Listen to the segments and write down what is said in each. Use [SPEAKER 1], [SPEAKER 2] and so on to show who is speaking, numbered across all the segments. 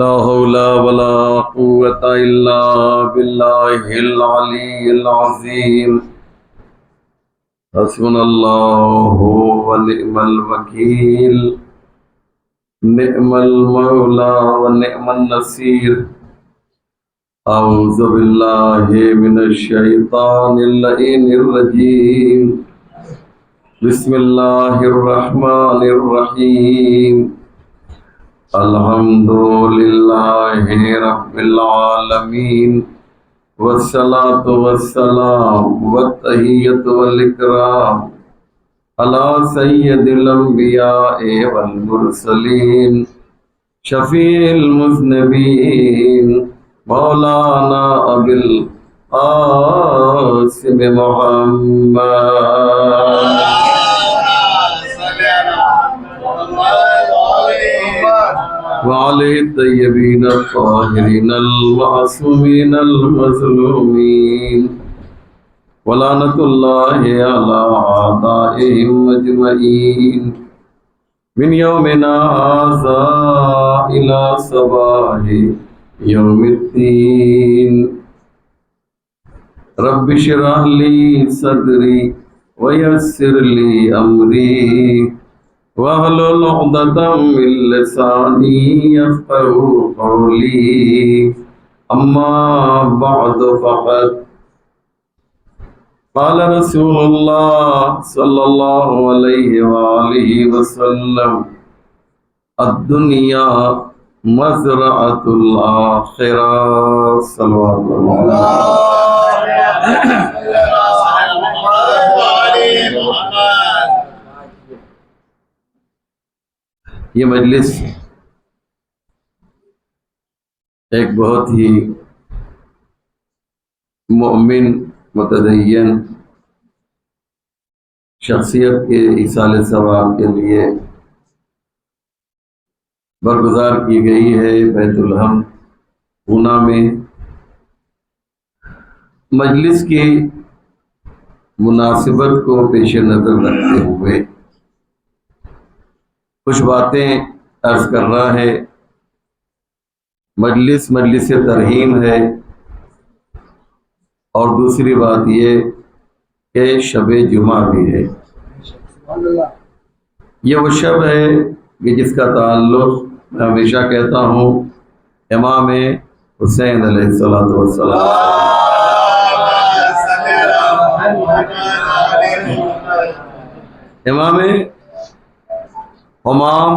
[SPEAKER 1] لا حول ولا قوة إلا بالله العلي العظيم حسبنا الله ونعم الوكيل نعم المولى ونعم النصير أعوذ بالله من الشيطان اللعين الرجيم بسم الله الرحمن الرحيم الحمد لله رب العالمين والصلاة والسلام والتحية والإكرام على سيد الأنبياء والمرسلين شفيع المذنبين مولانا أبي القاسم محمد وعلى الطيبين الطاهرين المعصومين المظلومين ولعنة الله على أعدائهم أجمعين من يومنا هذا إلى صباح يوم الدين رب اشرح لي صدري ويسر لي أمري واحلل عقدة من لساني يفقهوا قولي أما بعد فقد قال رسول الله صلى الله عليه وآله وسلم الدنيا مزرعة الآخرة صلوات الله یہ مجلس ایک بہت ہی مومن متدین شخصیت کے ایصال ثواب کے لیے برگزار کی گئی ہے بیت الحمد پونا میں۔ مجلس کی مناسبت کو پیش نظر رکھتے ہوئے کچھ باتیں عرض کرنا ہے۔ مجلس ترحیم ہے، اور دوسری بات یہ کہ شب جمعہ بھی ہے۔ یہ وہ شب ہے کہ جس کا تعلق میں ہمیشہ کہتا ہوں امام حسین علیہ الصلوۃ والسلام امام امام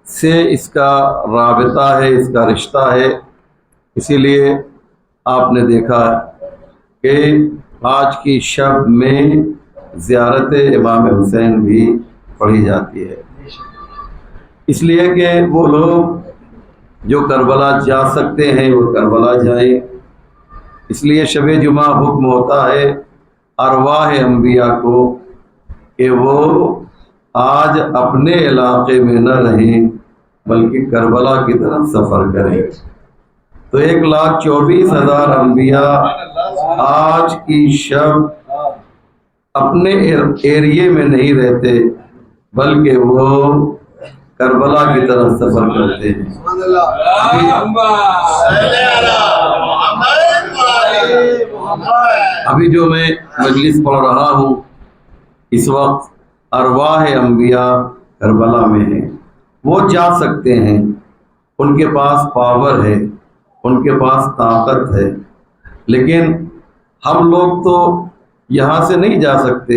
[SPEAKER 1] سے اس کا رابطہ ہے، اس کا رشتہ ہے۔ اسی لیے آپ نے دیکھا کہ آج کی شب میں زیارت امام حسین بھی پڑھی جاتی ہے، اس لیے کہ وہ لوگ جو کربلا جا سکتے ہیں وہ کربلا جائیں۔ اس لیے شب جمعہ حکم ہوتا ہے ارواح انبیاء کو کہ وہ آج اپنے علاقے میں نہ رہیں بلکہ کربلا کی طرف سفر کریں۔ تو 1,24,000 انبیاء آج کی شب اپنے ایریے میں نہیں رہتے بلکہ وہ کربلا کی طرف سفر کرتے ہیں۔ ابھی جو میں مجلس پڑھ رہا ہوں اس وقت ارواح انبیاء کربلا میں ہیں، وہ جا سکتے ہیں، ان کے پاس پاور ہے، ان کے پاس طاقت ہے، لیکن ہم لوگ تو یہاں سے نہیں جا سکتے۔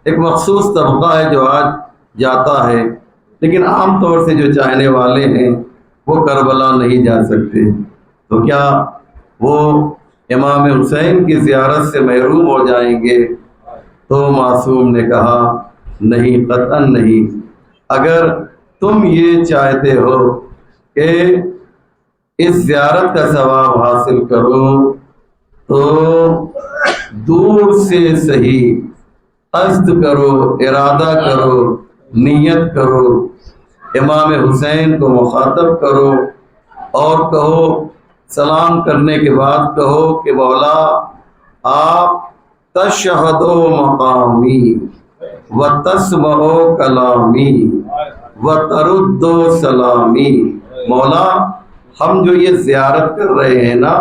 [SPEAKER 1] ایک مخصوص طبقہ ہے جو آج جاتا ہے، لیکن عام طور سے جو چاہنے والے ہیں وہ کربلا نہیں جا سکتے۔ تو کیا وہ امام حسین کی زیارت سے محروم ہو جائیں گے؟ تو معصوم نے کہا نہیں، قطعاً نہیں۔ اگر تم یہ چاہتے ہو کہ اس زیارت کا ثواب حاصل کرو تو دور سے صحیح قصد کرو، ارادہ کرو، نیت کرو، امام حسین کو مخاطب کرو اور کہو، سلام کرنے کے بعد کہو کہ مولا آپ تشہدو مقامی وتسمعو کلامی وتردو سلامی، مولا ہم جو یہ زیارت کر رہے ہیں نا،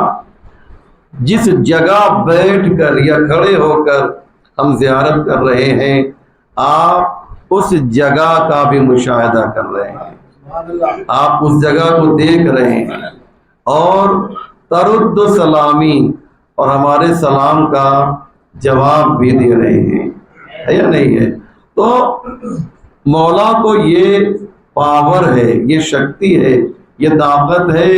[SPEAKER 1] جس جگہ بیٹھ کر یا کھڑے ہو کر ہم زیارت کر رہے ہیں، آپ اس جگہ کا بھی مشاہدہ کر رہے ہیں، آپ اس جگہ کو دیکھ رہے ہیں اور ترد سلامی اور ہمارے سلام کا جواب بھی دے رہے ہیں، ہے یا نہیں ہے؟ تو مولا کو یہ پاور ہے، یہ شکتی ہے، یہ طاقت ہے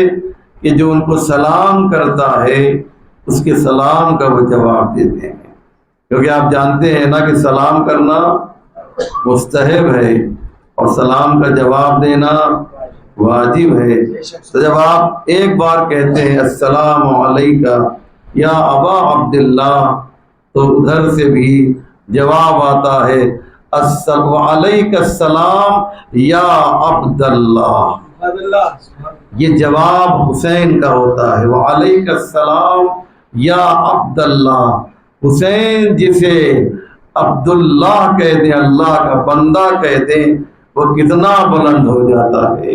[SPEAKER 1] کہ جو ان کو سلام کرتا ہے اس کے سلام کا وہ جواب دیتے ہیں، کیونکہ آپ جانتے ہیں نا کہ سلام کرنا مستحب ہے اور سلام کا جواب دینا واجب ہے۔ تو جب آپ ایک بار کہتے ہیں السلام علیکہ یا ابا عبداللہ، تو ادھر سے بھی جواب آتا ہے وعلیک السلام یا عبداللہ۔ یہ جواب حسین کا ہوتا ہے، وعلیک السلام یا عبداللہ۔ حسین جسے عبداللہ کہہ دیں، اللہ کا بندہ کہہ دیں، وہ کتنا بلند ہو جاتا ہے۔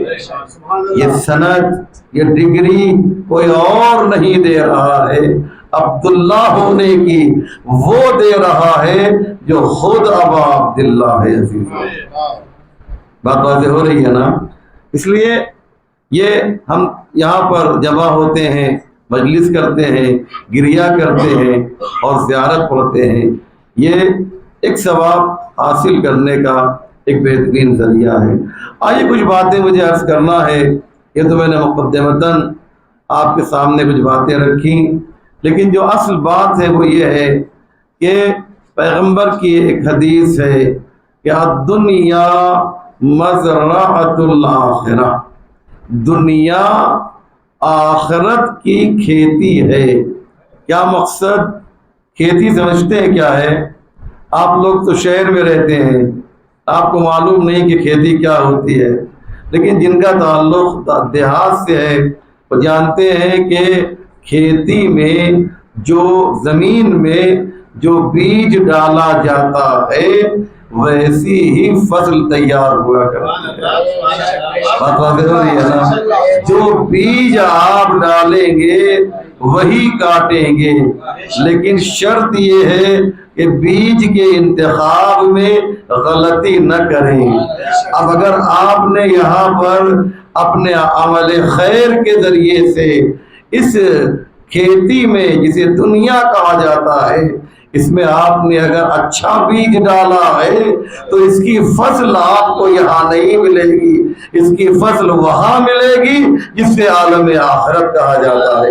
[SPEAKER 1] یہ سند، یہ ڈگری کوئی اور نہیں دے رہا ہے، عبداللہ ہونے کی وہ دے رہا ہے جو خود ابا عبداللہ ہے۔ عزیز بات واضح ہو رہی ہے نا؟ اس لیے یہ ہم یہاں پر جمع ہوتے ہیں، مجلس کرتے ہیں، گریہ کرتے ہیں اور زیارت پڑھتے ہیں، یہ ایک ثواب حاصل کرنے کا ایک بہترین ذریعہ ہے۔ آئیے کچھ باتیں مجھے عرض کرنا ہے، یہ تو میں نے مقدمتاً آپ کے سامنے کچھ باتیں رکھیں، لیکن جو اصل بات ہے وہ یہ ہے کہ پیغمبر کی ایک حدیث ہے کہ الدنیا مزرعۃ الآخرہ، دنیا آخرت کی کھیتی ہے۔ کیا مقصد؟ کھیتی سمجھتے ہیں کیا ہے؟ آپ لوگ تو شہر میں رہتے ہیں، آپ کو معلوم نہیں کہ کھیتی کیا ہوتی ہے، لیکن جن کا تعلق دیہات سے ہے وہ جانتے ہیں کہ کھیتی میں جو زمین میں جو بیج ڈالا جاتا ہے ویسی ہی فصل تیار ہوا کرتی ہے۔ بات واضح ہو رہی ہے نا؟ جو بیج آپ ڈالیں گے وہی کاٹیں گے، لیکن شرط یہ ہے کہ بیج کے انتخاب میں غلطی نہ کریں۔ اب اگر آپ نے یہاں پر اپنے عمل خیر کے ذریعے سے اس کھیتی میں جسے دنیا کہا جاتا ہے، اس میں آپ نے اگر اچھا بیج ڈالا ہے تو اس کی فصل آپ کو یہاں نہیں ملے گی، اس کی فصل وہاں ملے گی جس سے عالم آخرت کہا جاتا ہے۔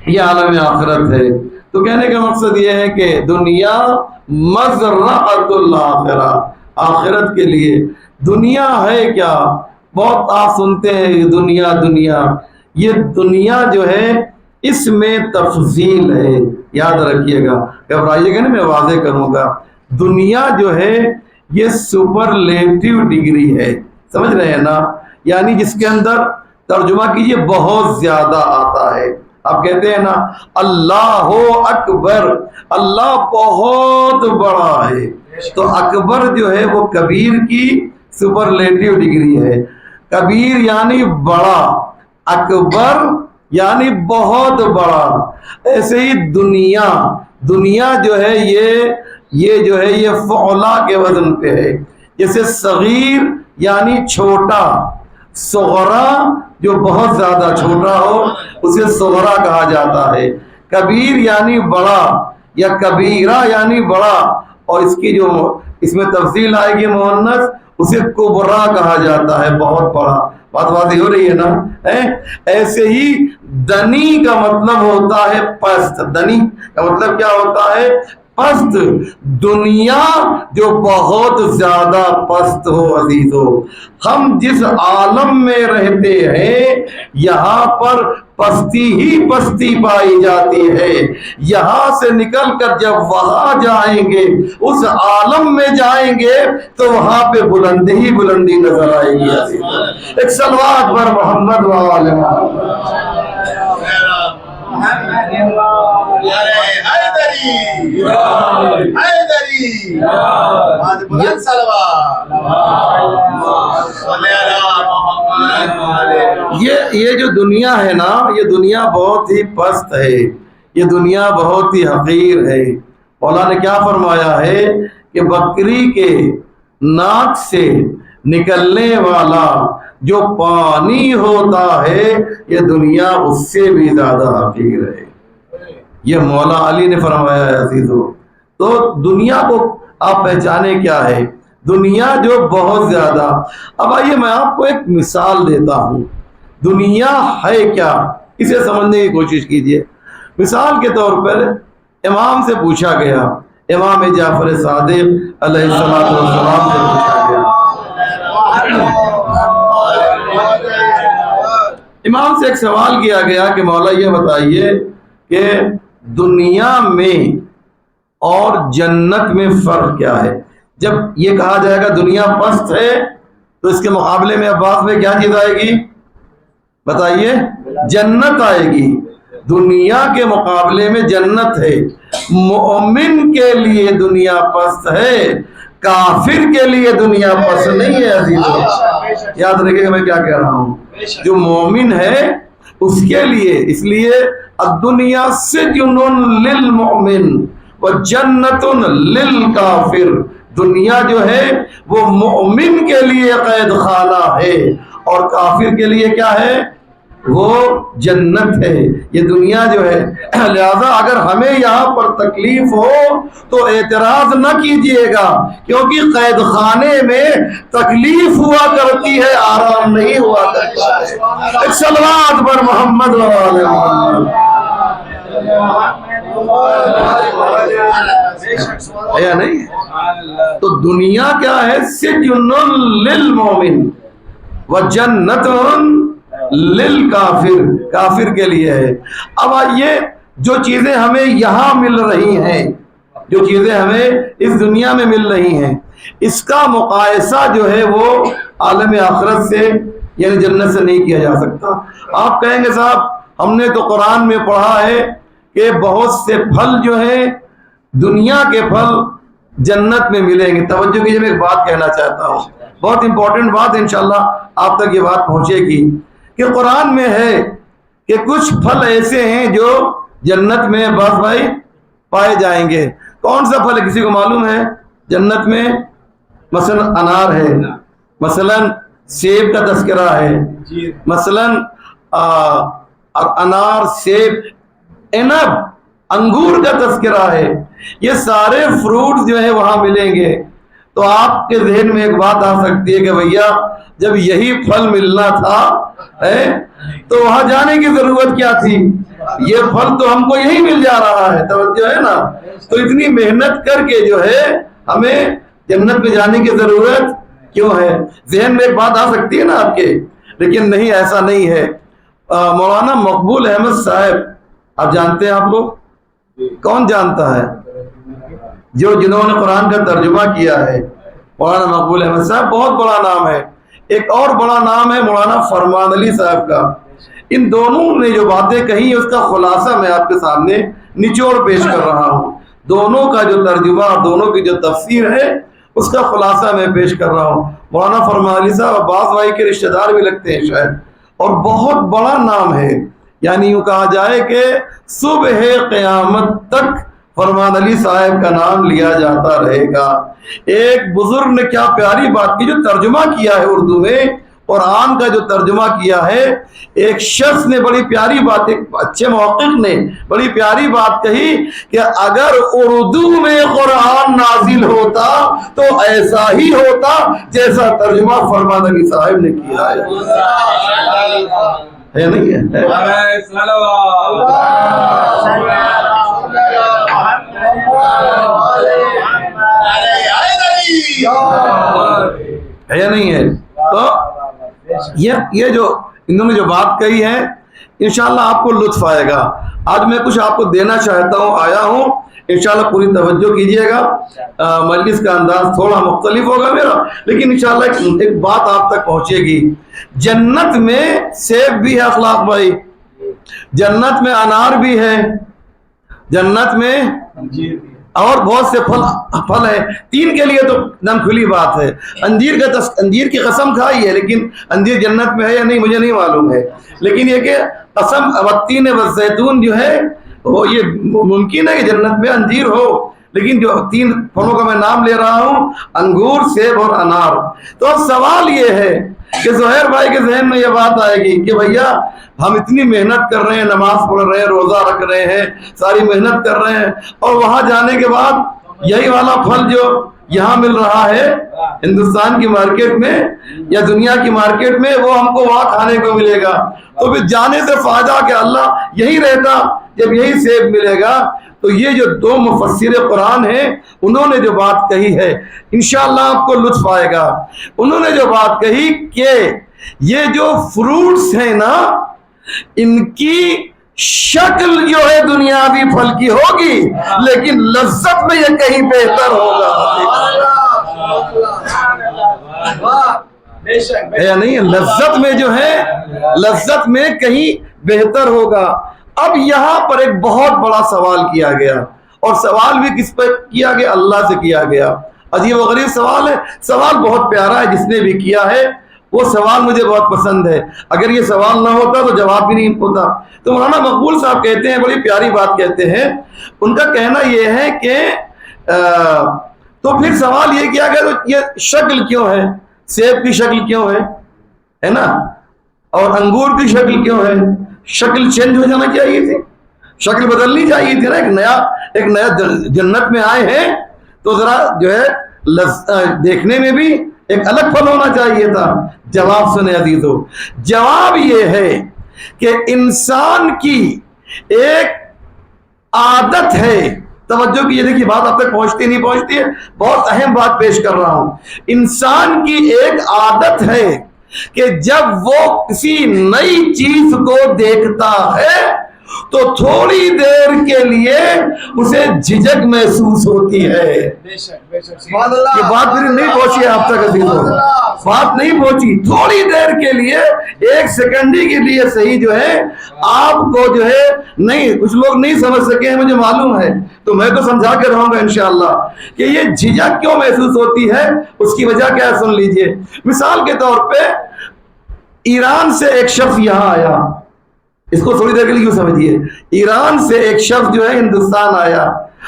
[SPEAKER 1] یہ عالم آخرت ہے۔ تو کہنے کا مقصد یہ ہے کہ دنیا مزرعۃ الآخرہ، آخرت کے لیے دنیا ہے کیا؟ بہت آپ سنتے ہیں دنیا دنیا، یہ دنیا جو ہے اس میں تفضیل ہے، یاد رکھیے گا، گھبرائیے گا نہیں، میں واضح کروں گا۔ دنیا جو ہے یہ سپرلیٹیو ڈگری ہے، سمجھ رہے ہیں نا؟ یعنی جس کے اندر ترجمہ کیجئے بہت زیادہ آتا ہے۔ آپ کہتے ہیں نا اللہ اکبر، اللہ بہت بڑا ہے، تو اکبر جو ہے وہ کبیر کی سپرلیٹیو ڈگری ہے۔ کبیر یعنی بڑا، اکبر یعنی بہت بڑا۔ ایسے ہی دنیا، دنیا جو ہے یہ جو ہے یہ فعلا کے وزن پہ ہے۔ جیسے صغیر یعنی چھوٹا، صغرا جو بہت زیادہ چھوٹا ہو اسے صغرا کہا جاتا ہے۔ کبیر یعنی بڑا یا کبیرہ یعنی بڑا، اور اس کی جو اس میں تفصیل آئے گی مؤنث، اسے کبرا کہا جاتا ہے، بہت بڑا۔ بات واضح ہو رہی ہے نا؟ ایسے ہی دنی کا مطلب ہوتا ہے پست، دنی کا مطلب کیا ہوتا ہے؟ پست۔ دنیا جو بہت زیادہ پست ہو عزیزو، ہم جس عالم میں رہتے ہیں یہاں پر پستی ہی پستی پائی جاتی ہے، یہاں سے نکل کر جب وہاں جائیں گے، اس عالم میں جائیں گے تو وہاں پہ بلندی ہی بلندی نظر آئے گی عزیزو۔ ایک صلوات پر محمد وآل محمد۔ حیدری حیدری بلند صلوات صلی اللہ محمد یہ جو دنیا ہے نا، یہ دنیا بہت ہی پست ہے، یہ دنیا بہت ہی حقیر ہے۔ مولا نے کیا فرمایا ہے کہ بکری کے ناک سے نکلنے والا جو پانی ہوتا ہے یہ دنیا اس سے بھی زیادہ حقیر ہے۔ یہ مولا علی نے فرمایا ہے عزیزو۔ تو دنیا کو آپ پہچانے کیا ہے؟ دنیا جو بہت زیادہ۔ اب آئیے میں آپ کو ایک مثال دیتا ہوں، دنیا ہے کیا اسے سمجھنے کی کوشش کیجئے۔ مثال کے طور پر امام سے پوچھا گیا، امام جعفر صادق علیہ السلام سے پوچھا گیا، امام سے ایک سوال کیا گیا کہ مولا یہ بتائیے کہ دنیا میں اور جنت میں فرق کیا ہے؟ جب یہ کہا جائے گا دنیا پست ہے تو اس کے مقابلے میں عباس میں کیا چیز آئے گی؟ بتائیے، جنت آئے گی۔ دنیا کے مقابلے میں جنت ہے۔ مومن کے لیے دنیا پست ہے، کافر کے لیے دنیا پست نہیں ہے عزیزو۔ یاد رکھیں کہ میں کیا کہہ رہا ہوں، جو مومن ہے اس کے لیے، اس لیے الدنیا سجن للمؤمن وجنت للکافر، دنیا جو ہے وہ مومن کے لیے قید خانہ ہے اور کافر کے لیے کیا ہے؟ وہ جنت ہے۔ یہ دنیا جو ہے، لہذا اگر ہمیں یہاں پر تکلیف ہو تو اعتراض نہ کیجئے گا، کیونکہ قید خانے میں تکلیف ہوا کرتی ہے، آرام نہیں ہوا کرتا ہے۔ ایک صلوات پر محمد و آل محمد۔ یا نہیں؟ تو دنیا کیا ہے؟ سجن للمومن وجنت للکافر، کافر کے لیے ہے۔ اب آئیے، جو چیزیں ہمیں یہاں مل رہی ہیں، جو چیزیں ہمیں اس دنیا میں مل رہی ہیں، اس کا مقایسہ جو ہے وہ عالم آخرت سے یعنی جنت سے نہیں کیا جا سکتا۔ آپ کہیں گے صاحب ہم نے تو قرآن میں پڑھا ہے کہ بہت سے پھل جو ہیں دنیا کے پھل جنت میں ملیں گے۔ توجہ کیجیے، میں ایک بات کہنا چاہتا ہوں، بہت امپورٹنٹ بات، انشاءاللہ آپ تک یہ بات پہنچے گی کہ قرآن میں ہے کہ کچھ پھل ایسے ہیں جو جنت میں بس بھائی پائے جائیں گے۔ کون سا پھل ہے کسی کو معلوم ہے جنت میں؟ مثلا انار ہے، مثلا سیب کا تذکرہ ہے، مثلا انار، سیب، عنب، انگور کا تذکرہ ہے۔ یہ سارے فروٹ جو ہے وہاں ملیں گے۔ تو آپ کے ذہن میں ایک بات آ سکتی ہے کہ بھیا جب یہی پھل ملنا تھا تو وہاں جانے کی ضرورت کیا تھی؟ یہ پھل تو ہم کو یہی مل جا رہا ہے، توجہ ہے نا؟ تو اتنی محنت کر کے جو ہے ہمیں جنت میں جانے کی ضرورت کیوں ہے؟ ذہن میں ایک بات آ سکتی ہے نا آپ کے، لیکن نہیں، ایسا نہیں ہے۔ مولانا مقبول احمد صاحب آپ جانتے ہیں؟ آپ لوگ کون جانتا ہے؟ جنہوں نے قرآن کا ترجمہ کیا ہے، مولانا مقبول احمد صاحب بہت بڑا نام ہے۔ ایک اور بڑا نام ہے مولانا فرمان علی صاحب کا۔ ان دونوں نے جو باتیں کہی اس کا خلاصہ میں آپ کے سامنے نچوڑ پیش کر رہا ہوں۔ دونوں کا جو ترجمہ، دونوں کی جو تفسیر ہے اس کا خلاصہ میں پیش کر رہا ہوں۔ مولانا فرمان علی صاحب عباس بھائی کے رشتہ دار بھی لگتے ہیں شاید، اور بہت بڑا نام ہے، یعنی یوں کہا جائے کہ صبح قیامت تک فرمان علی صاحب کا نام لیا جاتا رہے گا۔ ایک بزرگ نے کیا پیاری بات کی، جو ترجمہ کیا ہے اردو میں، قرآن کا جو ترجمہ کیا ہے، ایک شخص نے بڑی پیاری بات، ایک اچھے محقق نے بڑی پیاری بات کہی کہ اگر اردو میں قرآن نازل ہوتا تو ایسا ہی ہوتا جیسا ترجمہ فرمان علی صاحب نے کیا ہے نہیں ہے؟ ہے یا نہیں ہے؟ تو یہ جو انہوں نے جو بات کہی ہے انشاءاللہ آپ کو لطف آئے گا۔ آج میں کچھ آپ کو دینا چاہتا ہوں، آیا ہوں، انشاءاللہ پوری توجہ کیجئے گا۔ مجلس کا انداز تھوڑا مختلف ہوگا میرا، لیکن انشاءاللہ ایک بات آپ تک پہنچے گی۔ جنت میں سیب بھی ہے اخلاق بھائی، جنت میں انار بھی ہے، جنت میں اور بہت سے پھل ہیں. 3 کے لیے تو دم کھلی بات ہے. انجیر کی قسم کھائی ہے، لیکن انجیر جنت میں ہے یا نہیں مجھے نہیں معلوم ہے. لیکن یہ کہ قسم والتین والزیتون جو ہے وہ یہ ممکن ہے کہ جنت میں انجیر ہو، لیکن جو 3 پھلوں کا میں نام لے رہا ہوں، انگور، سیب اور انار. تو اب سوال یہ ہے کہ زہیر بھائی کے ذہن میں یہ بات آئے گی کہ بھیا ہم اتنی محنت کر رہے ہیں، نماز پڑھ رہے ہیں، روزہ رکھ رہے ہیں، ساری محنت کر رہے ہیں، اور وہاں جانے کے بعد یہی والا پھل جو یہاں مل رہا ہے ہندوستان کی مارکیٹ میں یا دنیا کی مارکیٹ میں، وہ ہم کو وہاں کھانے کو ملے گا. تو پھر جانے سے فائدہ کہ اللہ یہی رہتا جب یہی سیب ملے گا. تو یہ جو 2 مفسر قرآن ہیں انہوں نے جو بات کہی ہے انشاءاللہ آپ کو لطف آئے گا. انہوں نے جو بات کہی کہ یہ جو فروٹس ہیں نا، ان کی شکل جو ہے دنیاوی پھل کی ہوگی، لیکن لذت میں یہ کہیں بہتر ہوگا. یا نہیں، لذت میں جو ہے، لذت میں کہیں بہتر ہوگا. اب یہاں پر ایک بہت بڑا سوال کیا گیا، اور سوال بھی کس پر کیا گیا؟ اللہ سے کیا گیا. عجیب و غریب سوال ہے. سوال بہت پیارا ہے، جس نے بھی کیا ہے وہ سوال مجھے بہت پسند ہے. اگر یہ سوال نہ ہوتا تو جواب بھی نہیں ہوتا. تو مولانا مقبول صاحب کہتے ہیں، بڑی پیاری بات کہتے ہیں. ان کا کہنا یہ ہے کہ تو پھر سوال یہ کیا گیا تو یہ شکل کیوں ہے؟ سیب کی شکل کیوں ہے نا، اور انگور کی شکل کیوں ہے؟ شکل چینج ہو جانا چاہیے تھی، شکل بدلنی چاہیے تھی نا. ایک نیا جنت میں آئے ہیں تو ذرا جو ہے دیکھنے میں بھی ایک الگ پھل ہونا چاہیے تھا. جواب سنے عزیزو، جواب یہ ہے کہ انسان کی ایک عادت ہے. توجہ کی، یہ دیکھیے بات آپ تک پہنچتی نہیں پہنچتی ہے، بہت اہم بات پیش کر رہا ہوں. انسان کی ایک عادت ہے کہ جب وہ کسی نئی چیز کو دیکھتا ہے تو تھوڑی دیر کے لیے اسے جھجک محسوس ہوتی ہے. یہ بات میری نہیں پہنچی ہے آپ تک عزیزوں، بات نہیں پہنچی. تھوڑی دیر کے لیے، 1 سیکنڈ کے لیے صحیح جو ہے آپ کو جو ہے نہیں، کچھ لوگ نہیں سمجھ سکے ہیں مجھے معلوم ہے، تو میں تو سمجھا کے رہوں گا انشاءاللہ کہ یہ جھجک کیوں محسوس ہوتی ہے، اس کی وجہ کیا ہے سن لیجئے. مثال کے طور پہ ایران سے ایک شخص یہاں آیا، اس کو تھوڑی دیر کے لیے کیوں سمجھیے. ایران سے ایک شخص جو ہے ہندوستان آیا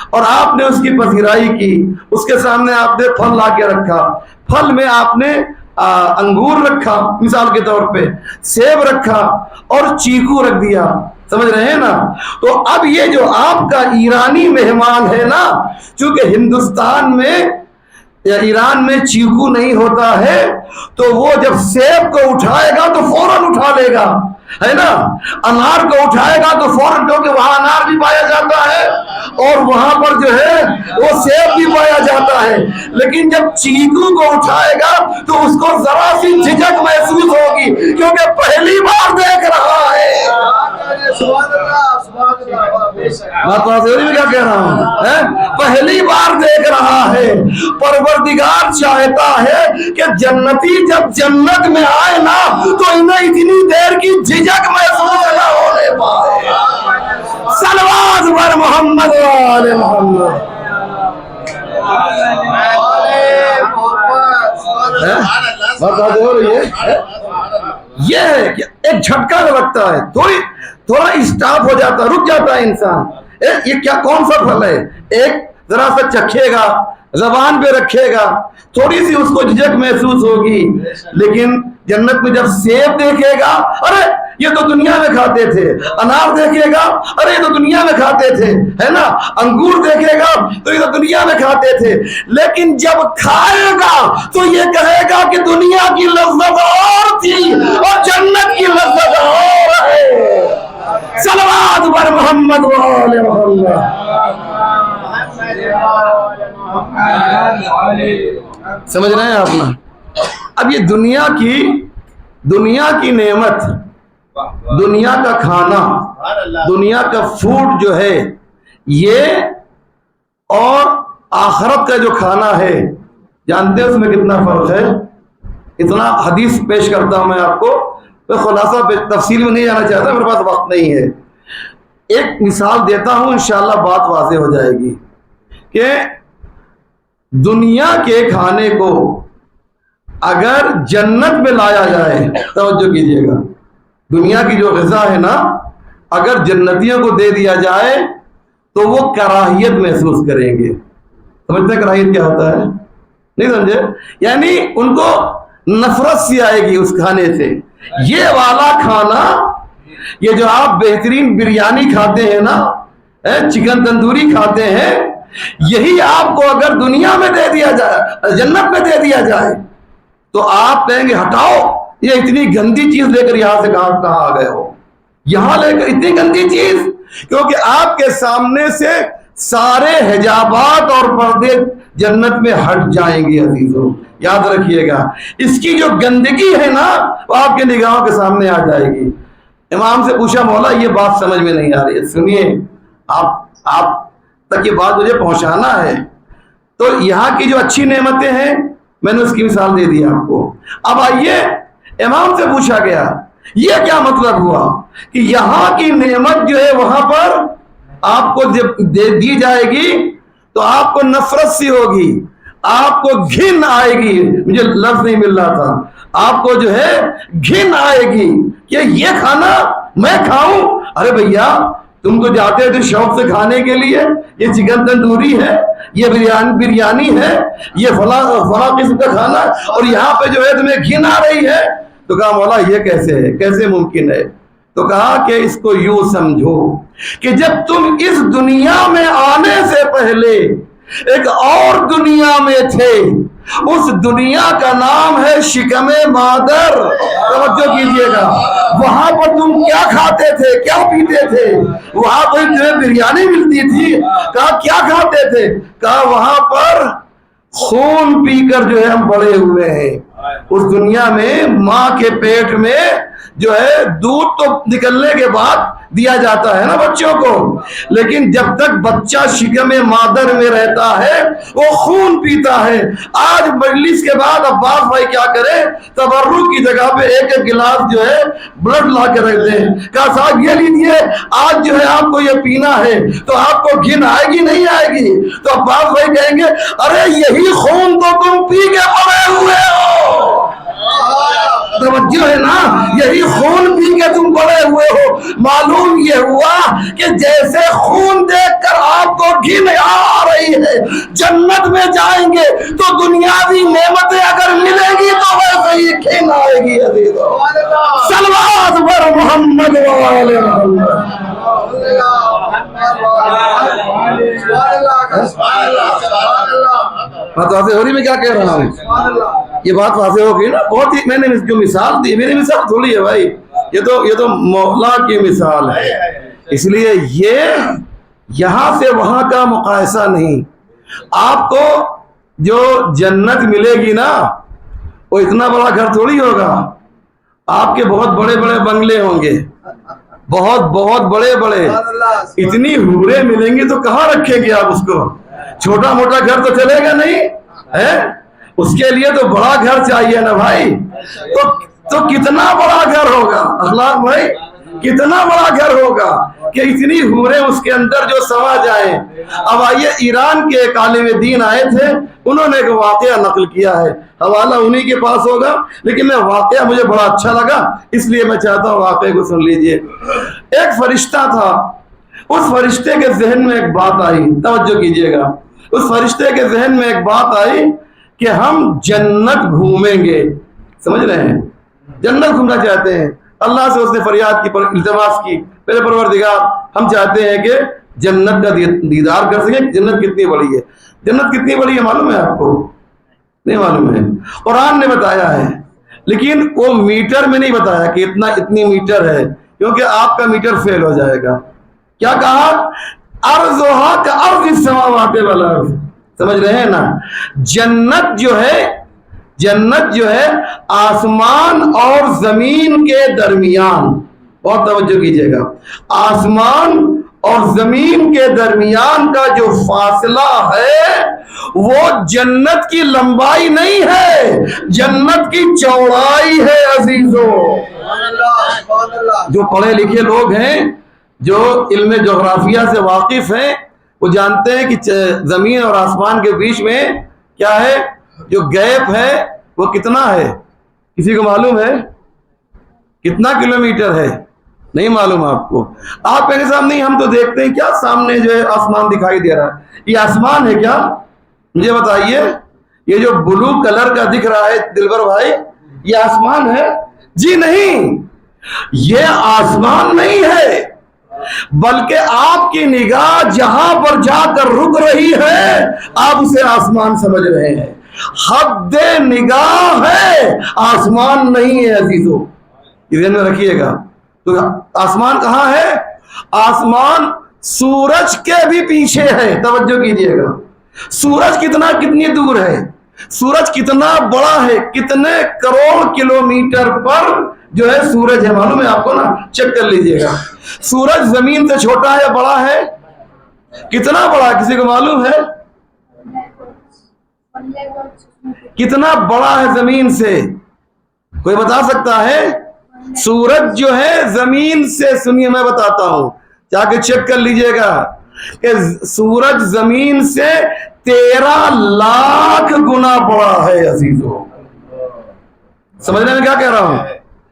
[SPEAKER 1] اور آپ نے اس کی پذیرائی کی، اس کے سامنے آپ نے پھل لا کے رکھا. پھل میں آپ نے انگور رکھا مثال کے طور پہ، سیب رکھا اور چیکو رکھ دیا. سمجھ رہے ہیں نا؟ تو اب یہ جو آپ کا ایرانی مہمان ہے نا، چونکہ ہندوستان میں یا ایران میں چیکو نہیں ہوتا ہے، تو وہ جب سیب کو اٹھائے گا تو فوراً اٹھا لے گا، ہے نا. انار کو اٹھائے گا تو فوراً، کیونکہ وہاں انار بھی پایا جاتا ہے اور وہاں پر جو ہے وہ سیب بھی پایا جاتا ہے. لیکن جب چیکو کو اٹھائے گا تو اس کو ذرا سی جھجک محسوس ہوگی، کیونکہ پہلی بار دیکھ رہا ہے. بات میں کیا کہہ رہا ہوں، پہلی بار دیکھ رہا ہے. پروردگار چاہتا ہے کہ جنتی جب جنت میں آئے نا تو انہیں اتنی دیر کی جھجک محسوس نہ ہونے پائے. صلوات بر محمد و آل محمد. یہ ہے کہ ایک جھٹکا لگتا ہے، تھوڑا اسٹاپ ہو جاتا ہے، رک جاتا ہے انسان. یہ کیا کون سا پھل ہے؟ ایک ذرا سا چکھے گا، زبان پہ رکھے گا، تھوڑی سی اس کو جھجک محسوس ہوگی. لیکن جنت میں جب سیب دیکھے گا، ارے یہ تو دنیا میں کھاتے تھے. انار دیکھے گا، ارے یہ تو دنیا میں کھاتے تھے، ہے نا. انگور دیکھے گا تو یہ تو دنیا میں کھاتے تھے. لیکن جب کھائے گا تو یہ کہے گا کہ دنیا کی لذت اور تھی اور جنت کی لذت اور ہے. صلوات بر محمد و آل محمد. سمجھ رہے ہیں آپ نا؟ اب یہ دنیا کی نعمت، دنیا کا کھانا، دنیا کا فوڈ جو ہے یہ، اور آخرت کا جو کھانا ہے، جانتے ہیں اس میں کتنا فرق ہے؟ اتنا حدیث پیش کرتا ہوں میں آپ کو، میں خلاصہ تفصیل میں نہیں جانا چاہتا، میرے پاس وقت نہیں ہے. ایک مثال دیتا ہوں، انشاءاللہ بات واضح ہو جائے گی. کہ دنیا کے کھانے کو اگر جنت میں لایا جائے، توجہ کیجئے گا، دنیا کی جو غذا ہے نا، اگر جنتیوں کو دے دیا جائے تو وہ کراہیت محسوس کریں گے۔ سمجھتے ہیں کراہیت کیا ہوتا ہے؟ نہیں سمجھے؟ یعنی ان کو نفرت سی آئے گی اس کھانے سے۔ یہ والا کھانا، یہ جو آپ بہترین بریانی کھاتے ہیں نا، چکن تندوری کھاتے ہیں، یہی آپ کو اگر دنیا میں دے دیا جائے، جنت میں دے دیا جائے، تو آپ کہیں گے ہٹاؤ، یہ اتنی گندی چیز لے کر یہاں سے کہاں آ گئے ہو، یہاں لے کر اتنی گندی چیز، کیونکہ آپ کے سامنے سے سارے حجابات اور پردے جنت میں ہٹ جائیں گے۔ عزیزوں یاد رکھیے گا، اس کی جو گندگی ہے نا وہ آپ کے نگاہوں کے سامنے آ جائے گی۔ امام سے پوچھا مولا یہ بات سمجھ میں نہیں آ رہی ہے، سنیے آپ تک یہ بات مجھے پہنچانا ہے۔ تو یہاں کی جو اچھی نعمتیں ہیں میں نے اس کی مثال دے دی آپ کو۔ اب آئیے، امام سے پوچھا گیا یہ کیا مطلب ہوا کہ یہاں کی نعمت جو ہے وہاں پر آپ کو جب دی جائے گی تو آپ کو نفرت سی ہوگی، آپ کو گھن آئے گی، مجھے لفظ نہیں مل رہا تھا، آپ کو جو ہے گھن آئے گی کہ یہ کھانا میں کھاؤں۔ ارے بھیا تم تو جاتے تھے شوق سے کھانے کے لیے، یہ چکن تندوری ہے، یہ بریانی ہے، یہ فلاں قسم کا کھانا، اور یہاں پہ جو ہے تمہیں گھن آ رہی ہے۔ تو کہا مولا یہ کیسے ہے، کیسے ممکن ہے؟ تو کہا کہ اس کو یوں سمجھو کہ جب تم اس دنیا میں آنے سے پہلے ایک اور دنیا میں تھے، اس دنیا کا نام ہے شکم مادر۔ توجہ کیجئے گا، وہاں پر تم کیا کھاتے تھے، کیا پیتے تھے؟ وہاں پر تمہیں بریانی ملتی تھی، کہا کیا کھاتے تھے؟ کہا وہاں پر خون پی کر جو ہے ہم بڑے ہوئے ہیں۔ اس دنیا میں ماں کے پیٹ میں جو ہے دودھ تو نکلنے کے بعد دیا جاتا ہے نا بچوں کو، لیکن جب تک بچہ شکم مادر میں رہتا ہے وہ خون پیتا ہے۔ آج مجلس کے بعد عباس بھائی کیا کرے، تبرک کی جگہ پہ ایک ایک گلاس جو ہے بلڈ لا کے رکھ دیں، کہا صاحب یہ لیجیے، آج جو ہے آپ کو یہ پینا ہے، تو آپ کو گھن آئے گی نہیں آئے گی؟ تو عباس بھائی کہیں گے ارے یہی خون تو تم پی کے پڑے ہوئے ہو۔ توجہ ہے نا، یہی خون پی کے تم بڑے ہوئے ہو۔ معلوم یہ ہوا کہ جیسے خون دیکھ کر آپ کو گھن آ رہی ہے، جنت میں جائیں گے تو دنیاوی نعمتیں اگر ملیں گی تو ویسے ہی گھن آئے گی۔ عزیزو صلوات پر محمد و آل محمد۔ بات واضح ہو رہی، میں کیا کہہ رہا ہوں؟ یہ بات واضح ہو گئی نا؟ بہت ہی، میں نے جو مثال دی میری مثال تھوڑی ہے بھائی، یہ تو مولا کی مثال ہے، اس لیے یہ یہاں سے وہاں کا مقایسہ نہیں۔ آپ کو جو جنت ملے گی نا وہ اتنا بڑا گھر تھوڑی ہوگا، آپ کے بہت بڑے بڑے بنگلے ہوں گے، بہت بڑے بڑے، اتنی حوریں ملیں گی تو کہاں رکھیں گے آپ اس کو؟ چھوٹا موٹا گھر تو چلے گا نہیں ہے، اس کے لیے تو بڑا گھر چاہیے نا بھائی۔ تو کتنا بڑا گھر ہوگا اخلاق بھائی، کتنا بڑا گھر ہوگا کہ اتنی حوریں اس کے اندر جو سما جائیں۔ اب آئیے، ایران کے ایک عالم دین آئے تھے، انہوں نے ایک واقعہ نقل کیا ہے، حوالہ انہی کے پاس ہوگا، لیکن میں واقعہ مجھے بڑا اچھا لگا اس لیے میں چاہتا ہوں واقعے کو سن لیجئے۔ ایک فرشتہ تھا، اس فرشتے کے ذہن میں ایک بات آئی، توجہ کیجئے گا، اس فرشتے کے ذہن میں ایک بات آئی کہ ہم جنت گھومیں گے۔ سمجھ رہے ہیں؟ جنت گھومنا چاہتے ہیں، اللہ سے اس نے فریاد کی، التماس کی، میرے پروردگار ہم چاہتے ہیں کہ جنت کا دیدار کر سکیں۔ جنت کتنی بڑی ہے؟ جنت کتنی بڑی ہے معلوم ہے آپ کو؟ نہیں معلوم ہے، قرآن نے بتایا ہے، لیکن وہ میٹر میں نہیں بتایا کہ اتنی میٹر ہے، کیونکہ آپ کا میٹر فیل ہو جائے گا۔ کیا کہا؟ ارضھا کارض السماوات والارض۔ سمجھ رہے ہیں نا؟ جنت جو ہے آسمان اور زمین کے درمیان، بہت توجہ کیجئے گا، آسمان اور زمین کے درمیان کا جو فاصلہ ہے وہ جنت کی لمبائی نہیں ہے، جنت کی چوڑائی ہے۔ عزیزو جو پڑھے لکھے لوگ ہیں، جو علم جغرافیہ سے واقف ہیں، وہ جانتے ہیں کہ زمین اور آسمان کے بیچ میں کیا ہے، جو گیپ ہے وہ کتنا ہے؟ کسی کو معلوم ہے کتنا کلومیٹر ہے؟ نہیں معلوم آپ کو؟ آپ کہیں صاحب نہیں، ہم تو دیکھتے ہیں کیا سامنے جو ہے آسمان دکھائی دے رہا ہے، یہ آسمان ہے کیا؟ مجھے بتائیے، یہ جو بلو کلر کا دکھ رہا ہے دلبر بھائی، یہ آسمان ہے؟ جی نہیں، یہ آسمان نہیں ہے، بلکہ آپ کی نگاہ جہاں پر جا کر رک رہی ہے آپ اسے آسمان سمجھ رہے ہیں، حد نگاہ ہے، آسمان نہیں ہے عزیزو، یہ ذہن میں رکھیے گا۔ تو آسمان کہاں ہے؟ آسمان سورج کے بھی پیچھے ہے، توجہ کیجئے گا۔ سورج کتنی دور ہے، سورج کتنا بڑا ہے، کتنے کروڑ کلومیٹر پر جو ہے سورج ہے، معلوم ہے آپ کو نا؟ چیک کر لیجئے گا۔ سورج زمین سے چھوٹا ہے یا بڑا ہے؟ کتنا بڑا، کسی کو معلوم ہے؟ کتنا بڑا ہے زمین سے؟ کوئی بتا سکتا ہے؟ سورج جو ہے زمین سے، سنیے میں بتاتا ہوں، جا کے چیک کر لیجئے گا کہ سورج زمین سے 13 لاکھ گنا بڑا ہے عزیزو۔ سمجھنے میں کیا کہہ رہا ہوں؟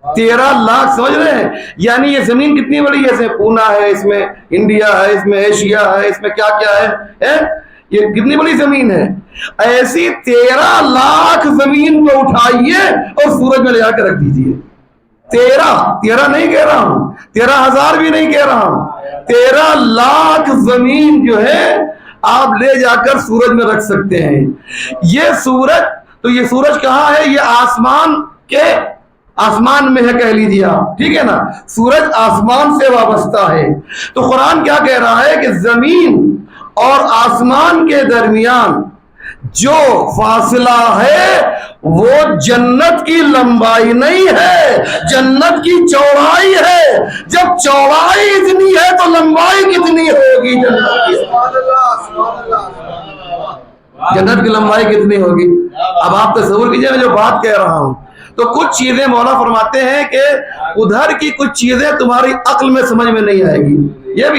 [SPEAKER 1] 13 لاکھ، سمجھ رہے ہیں؟ یعنی یہ زمین کتنی بڑی ہے، اس میں پونا ہے، اس میں انڈیا ہے، اس میں ایشیا ہے، اس میں کیا کیا ہے، یہ کتنی بڑی زمین ہے؟ ایسی 13 لاکھ زمین کو اٹھائیے اور سورج میں لے جا کے رکھ دیجیے۔ 13 نہیں کہہ رہا ہوں، 13,000 بھی نہیں کہہ رہا ہوں، 13 لاکھ زمین جو ہے آپ لے جا کر سورج میں رکھ سکتے ہیں۔ یہ سورج، تو یہ سورج کہاں ہے؟ یہ آسمان میں ہے، کہہ لیجیے آپ، ٹھیک ہے نا؟ سورج آسمان سے وابستہ ہے۔ تو قرآن کیا کہہ رہا ہے کہ زمین اور آسمان کے درمیان جو فاصلہ ہے وہ جنت کی لمبائی نہیں ہے، جنت کی چوڑائی ہے۔ جب چوڑائی اتنی ہے تو لمبائی کتنی ہوگی؟ جنت کی لمبائی کتنی ہوگی؟ اب آپ تصور کیجئے میں جو بات کہہ رہا ہوں، تو کچھ چیزیں مولا فرماتے ہیں کہ ادھر کی کچھ چیزیں تمہاری عقل میں سمجھ میں نہیں آئے گی۔ یہ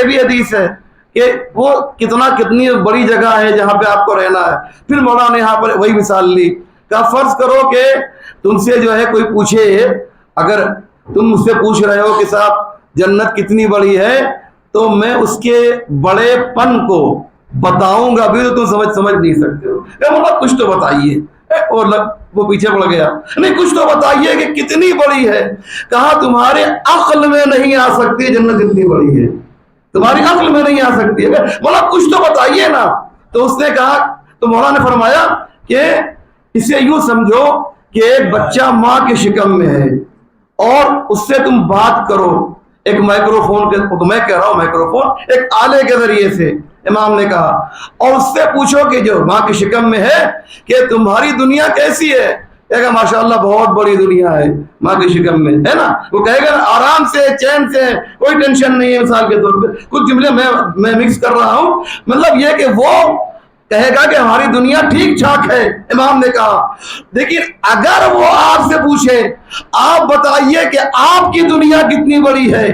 [SPEAKER 1] بھی حدیث ہے کہ وہ کتنی بڑی جگہ ہے جہاں پہ آپ کو رہنا ہے۔ پھر مولا نے یہاں پر وہی مثال لی، کہا فرض کرو کہ تم سے جو ہے کوئی پوچھے، اگر تم مجھ سے پوچھ رہے ہو کہ صاحب جنت کتنی بڑی ہے، تو میں اس کے بڑے پن کو بتاؤں گا بھی تو تم سمجھ نہیں سکتے ہو۔ مولا کچھ تو بتائیے، اور وہ پیچھے پڑ گیا، نہیں کچھ تو بتائیے کہ کتنی بڑی ہے۔ کہا تمہارے عقل میں نہیں آ سکتی جنت کتنی بڑی ہے، تمہاری عقل میں نہیں آ سکتی ہے، مولا کچھ تو بتائیے نا۔ تو اس نے کہا، تو مولا نے فرمایا کہ اسے یوں سمجھو کہ ایک بچہ ماں کے شکم میں ہے اور اس سے تم بات کرو ایک مائکرو فون کے، تو میں کہہ رہا ہوں مائکرو فون ایک آلے کے ذریعے سے، امام نے کہا، اور اس سے پوچھو کہ جو ماں کے شکم میں ہے کہ تمہاری دنیا کیسی ہے، کہے گا ماشاءاللہ بہت بڑی دنیا ہے ماں کے شکم میں، ہے نا؟ وہ کہے گا آرام سے، چین سے، کوئی ٹینشن نہیں ہے۔ مثال کے طور پہ کچھ جملے میں مکس کر رہا ہوں، مطلب یہ کہ وہ کہے گا کہ ہماری دنیا ٹھیک ٹھاک ہے۔ امام نے کہا لیکن اگر وہ آپ سے پوچھے آپ بتائیے کہ آپ کی دنیا کتنی بڑی ہے،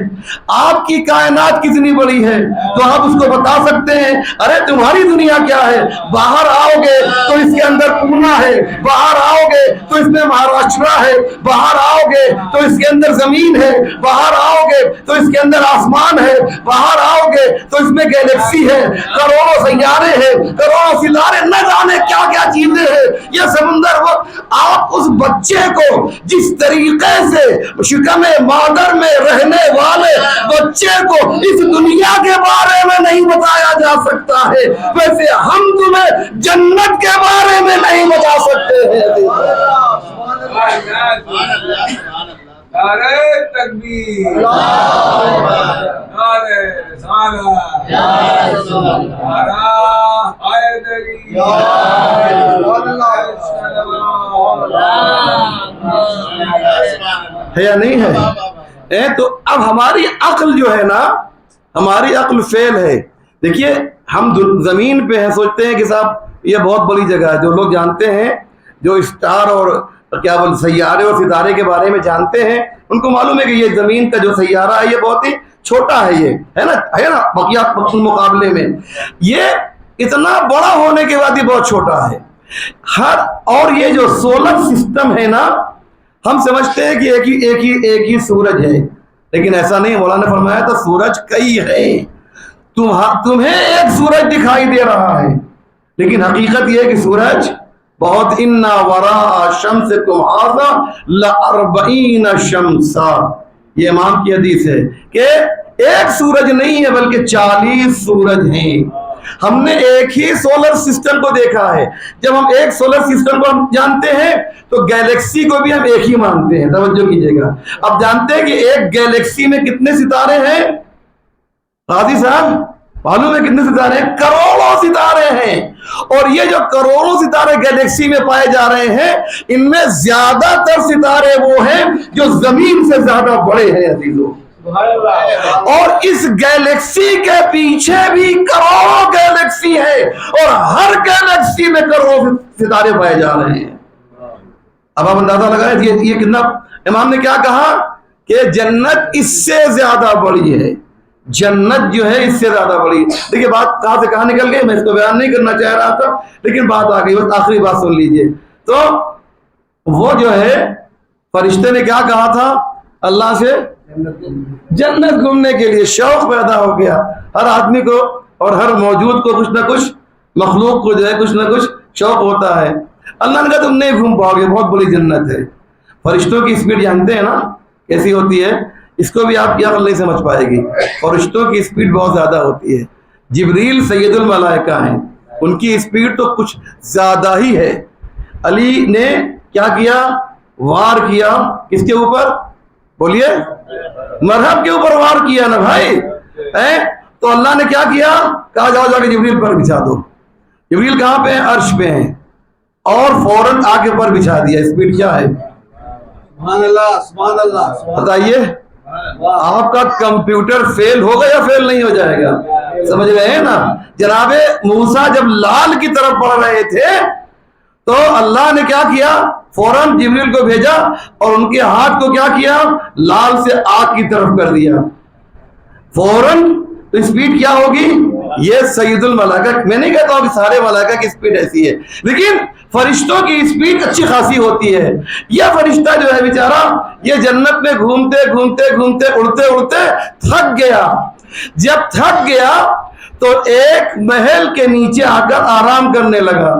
[SPEAKER 1] آپ کی کائنات کتنی بڑی ہے، تو آپ اس کو بتا سکتے ہیں ارے تمہاری دنیا کیا ہے، باہر آؤ گے تو اس کے اندر پونا ہے، باہر آؤ گے تو اس میں مہاراشٹرا ہے، باہر آؤ گے تو اس کے اندر زمین ہے، باہر آؤ گے تو اس کے اندر آسمان ہے، باہر آؤ گے تو اس میں گیلیکسی ہے، کروڑوں سیارے ہیں، کروڑوں ستارے، نہ جانے کیا کیا چیزیں ہیں، یہ سمندر۔ وقت آپ اس بچے کو جس طریقے سے شکم مادر میں رہنے والے بچے کو اس دنیا کے بارے میں نہیں بتایا جا سکتا ہے، ویسے ہم تمہیں جنت کے بارے میں نہیں بتا سکتے ہیں۔
[SPEAKER 2] نعرہ تکبیر، نعرہ رسالت، نعرہ حیدری،
[SPEAKER 1] ہے یا نہیں ہے؟ تو اب ہماری عقل جو ہے نا، ہماری عقل فیل ہے۔ دیکھیے ہم زمین پہ ہیں، سوچتے ہیں کہ صاحب یہ بہت بڑی جگہ ہے۔ جو لوگ جانتے ہیں، جو اسٹار اور کیا سیارے اور ستارے کے بارے میں جانتے ہیں، ان کو معلوم ہے کہ یہ زمین کا جو سیارہ ہے یہ بہت ہی چھوٹا ہے یہ، ہے نا بقیہ مقابلے میں یہ اتنا بڑا ہونے کے بعد یہ بہت چھوٹا ہے۔ اور یہ جو سولر سسٹم ہے نا، ہم سمجھتے ہیں کہ ایک ہی سورج ہے، لیکن ایسا نہیں۔ مولانا نے فرمایا تھا سورج کئی ہے، تمہیں ایک سورج دکھائی دے رہا ہے، لیکن حقیقت یہ ہے کہ سورج بہت انا وراء شمسکم ھذا لاربعین شمسا، یہ امام کی حدیث ہے کہ ایک سورج نہیں ہے بلکہ 40 سورج ہیں۔ ہم نے ایک ہی سولر سسٹم کو دیکھا ہے۔ جب ہم ایک سولر سسٹم کو ہم جانتے ہیں تو گیلیکسی کو بھی ہم ایک ہی مانتے ہیں، توجہ کیجئے گا۔ اب جانتے ہیں کہ ایک گیلیکسی میں کتنے ستارے ہیں قاضی صاحب؟ معلوم ہے کتنے ستارے ہیں؟ کروڑوں ستارے ہیں، اور یہ جو کروڑوں ستارے گیلیکسی میں پائے جا رہے ہیں، ان میں زیادہ تر ستارے وہ ہیں جو زمین سے زیادہ بڑے ہیں عزیزوں، اور اس گیلیکسی کے پیچھے بھی کروڑوں گیلیکسی ہے، اور ہر گیلیکسی میں کروڑوں ستارے پائے جا رہے ہیں۔ اب آپ اندازہ لگائیں یہ کتنا، امام نے کیا کہا کہ جنت اس سے زیادہ بڑی ہے، جنت جو ہے اس سے زیادہ بڑی۔ دیکھیے بات کہاں سے کہاں نکل گئی، میں اس کو بیان نہیں کرنا چاہ رہا تھا، لیکن بات آ گئی، بس آخری بات سن لیجئے۔ تو وہ جو ہے فرشتے نے کیا کہا تھا اللہ سے؟ جنت گھومنے کے لیے شوق پیدا ہو گیا ہر آدمی کو، اور ہر موجود کو کچھ نہ کچھ، مخلوق کو جو ہے کچھ نہ کچھ شوق ہوتا ہے۔ اللہ نے کہا تم نہیں گھوم پاؤ گے، بہت بڑی جنت ہے۔ فرشتوں کی اسپیڈ جانتے ہیں نا کیسی ہوتی ہے، اس کو بھی آپ کی عقل نہیں سمجھ پائے گی۔ فرشتوں کی اسپیڈ بہت زیادہ ہوتی ہے۔ جبریل سید الملائکہ ہیں، ان کی اسپیڈ تو کچھ زیادہ ہی ہے۔ علی نے کیا کیا؟ وار کیا کس کے اوپر؟ بولیے، مرحب کے اوپر وار کیا نا بھائی، تو اللہ نے کیا کیا؟ کہا جاؤ جا کے جبریل پر بچھا دو۔ جبریل کہاں پہ ہیں؟ عرش پہ ہیں، اور فوراً آگے پر بچھا دیا۔ اسپیڈ کیا ہے؟
[SPEAKER 2] سبحان اللہ، سبحان اللہ۔
[SPEAKER 1] بتائیے آپ کا کمپیوٹر فیل ہوگا یا فیل نہیں ہو جائے گا؟ سمجھ رہے ہیں نا؟ جناب موسیٰ جب لال کی طرف بڑھ رہے تھے تو اللہ نے کیا کیا؟ فوراً جبریل کو بھیجا، اور ان کے ہاتھ کو کیا کیا؟ لال سے آگ کی طرف کر دیا فوراً۔ تو اسپیڈ کیا ہوگی؟ یہ سید الملائکہ، میں نہیں کہتا ہوں کہ سارے ملائکہ کی اسپیڈ ایسی ہے، لیکن فرشتوں کی اسپیڈ اچھی خاصی ہوتی ہے۔ یہ فرشتہ جو ہے بیچارہ، یہ جنت میں گھومتے گھومتے گھومتے اڑتے اڑتے تھک گیا۔ جب تھک گیا تو ایک محل کے نیچے آ کر آرام کرنے لگا۔